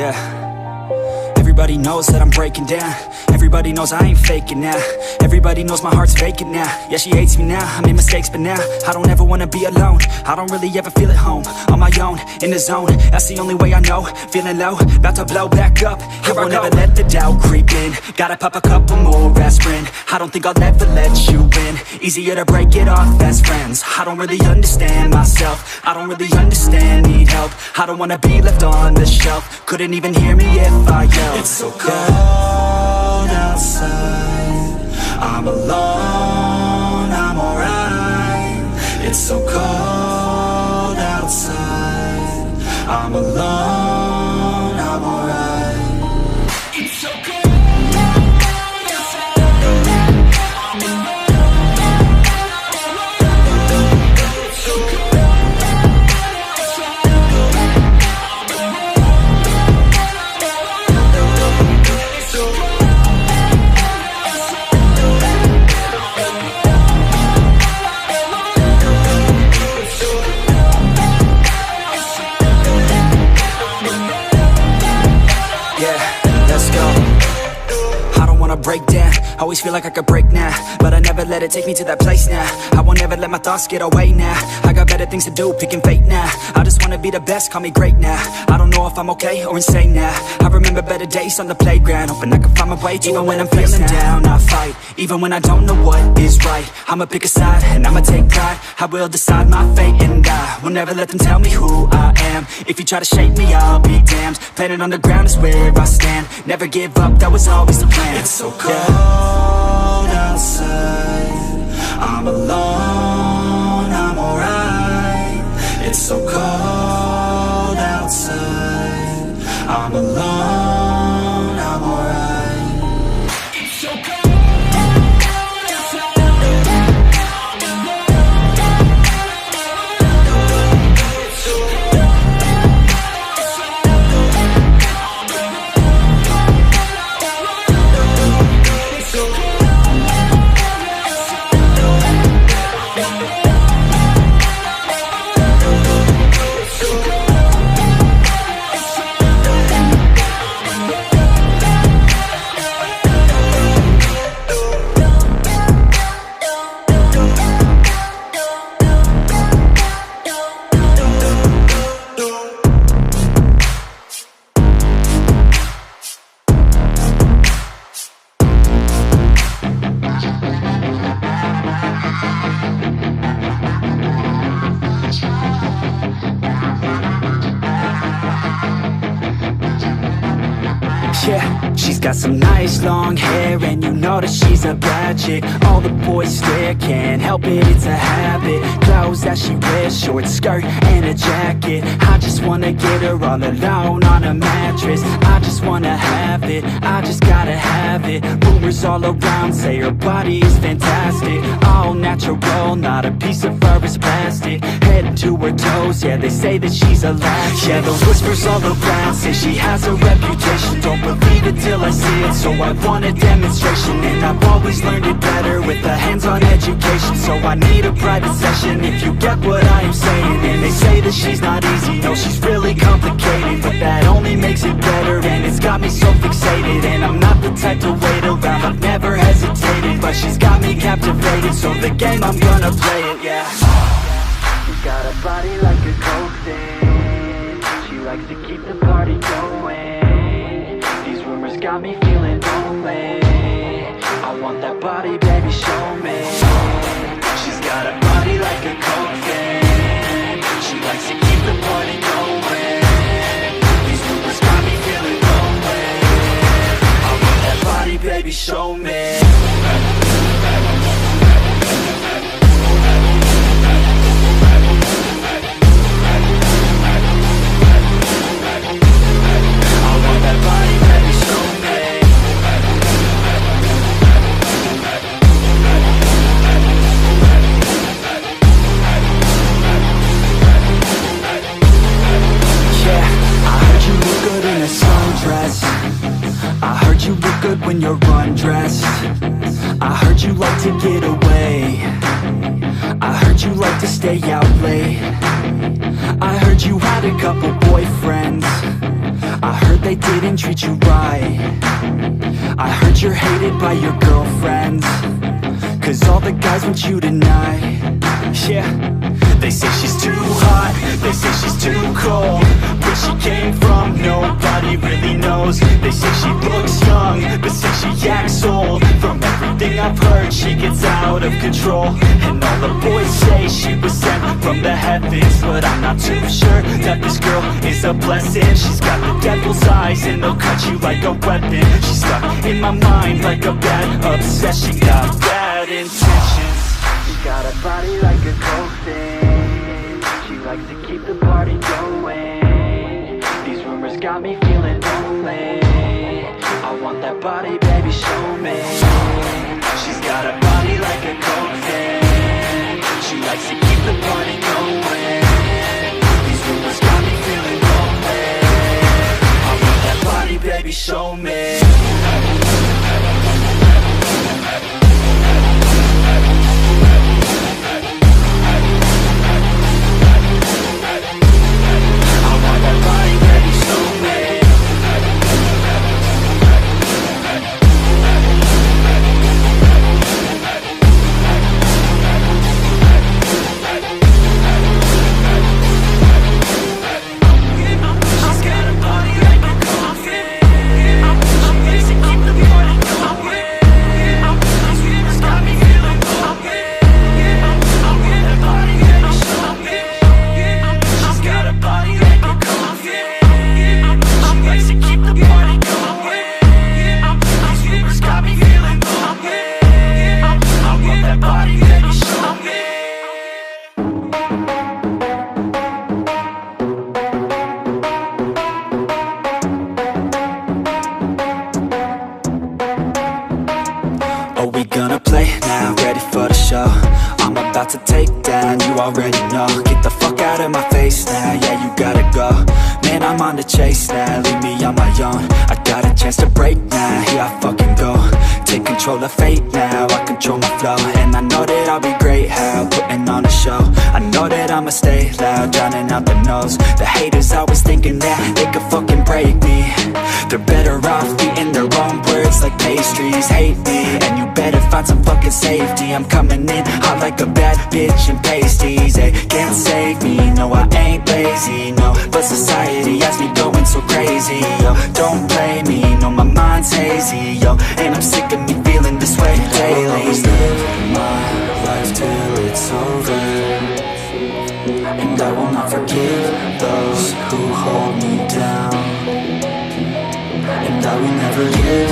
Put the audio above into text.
Yeah. Everybody knows that I'm breaking down. Everybody knows I ain't faking now. Everybody knows my heart's vacant now. Yeah, she hates me now, I made mistakes but now I don't ever wanna be alone. I don't really ever feel at home. On my own, in the zone, that's the only way I know. Feeling low, about to blow back up. Here I won't ever let the doubt creep in. Gotta pop a couple more aspirin. I don't think I'll ever let you in. Easier to break it off best friends. I don't really understand myself. I don't really understand, need help. I don't wanna be left on the shelf. Couldn't even hear me if I yelled. It's so cold outside, I'm alone, I'm alright. It's so cold outside, I'm alone, I'm alright. It's so cold outside, I'm alone. It's so cold outside, I'm alone. Break down, always feel like I could break now, but I never let it take me to that place now. I won't ever let my thoughts get away now. I got better things to do, picking fate now. I just wanna be the best, call me great now. I don't know if I'm okay or insane now. I remember better days on the playground, hoping I can find my way. Even when I'm feeling down, I fight. Even when I don't know what is right, I'ma pick a side and I'ma take pride. I will decide my fate and I will never let them tell me who I am. If you try to shake me, I'll be damned. Planet on the ground is where I stand. Never give up, that was always the plan. It's so cold outside, I'm alone, I'm alright. It's so cold outside, I'm alone, I'm alright. It's so cold outside, I'm alone. It's so cold outside, I'm alone. Yeah, she's got some nice long hair, and you know that she's a bad chick. All the boys stare, can't help it, it's a habit. Clothes that she wears, short skirt and a jacket. I just wanna get her all alone on a mattress. I just wanna have it, I just gotta have it. Rumors all around say her body is fantastic. All natural, not a piece of fur is plastic. Head to her toes, yeah, they say that she's a latch. Yeah, the whispers all around say she has a reputation. Don't believe it till I see it, so I want a demonstration. And I've always learned it better with a hands-on education. So I need a private session, if you get what I am saying. And they say that she's not easy, no, she's really complicated, but that only makes it better, and it's got me so fixated. And I'm not the type to wait around, I've never hesitated, but she's got me captivated, so the game, I'm gonna play it, yeah. She's got a body like a coke thing, she likes to keep the party going. These rumors got me feeling lonely, I want that body, baby, show me. She's got a body like a coke thing, she likes to keep the party going. These rumors got me feeling lonely, I want that body, baby, show me. I heard you look good when you're undressed. I heard you like to get away. I heard you like to stay out late. I heard you had a couple boyfriends. I heard they didn't treat you right. I heard you're hated by your girlfriends, 'cause all the guys want you tonight. Yeah, they say she's too hot, they say she's too cold. Where she came from, nobody really knows. They say she looks young, but say she acts old. From everything I've heard, she gets out of control. And all the boys say she was sent from the heavens, but I'm not too sure that this girl is a blessing. She's got the devil's eyes and they'll cut you like a weapon. She's stuck in my mind like a bad obsession. Got bad intentions. She's got a body like a coffin. She likes to keep the party going. These rumors got me feeling lonely. I want that body, baby, show me. She's got a body like a coffin. She likes to keep the party going. These rumors got me feeling lonely. I want that body, baby, show me. About to take down, you already know. Get the fuck out of my face now, yeah, you gotta go. Man, I'm on the chase now, leave me on my own. I got a chance to break now, here I fucking go. Take control of fate now, I control my flow. And I know that I'll be great, how, putting on a show. I know that I'ma stay loud, drowning out the noise. The haters always thinking that they could fucking break me. They're better off eating their own words like pastries. Hate me, and you better find some fucking safety. I'm coming in hot like a bad bitch and pasties. They can't save me, no, I ain't lazy, no. But society has me going so crazy, yo. Don't blame me, no, my mind's hazy, yo. And I'm sick of me feeling this way daily. I'll always live my life till it's over, and I will not forgive those who hold me down. And I will never give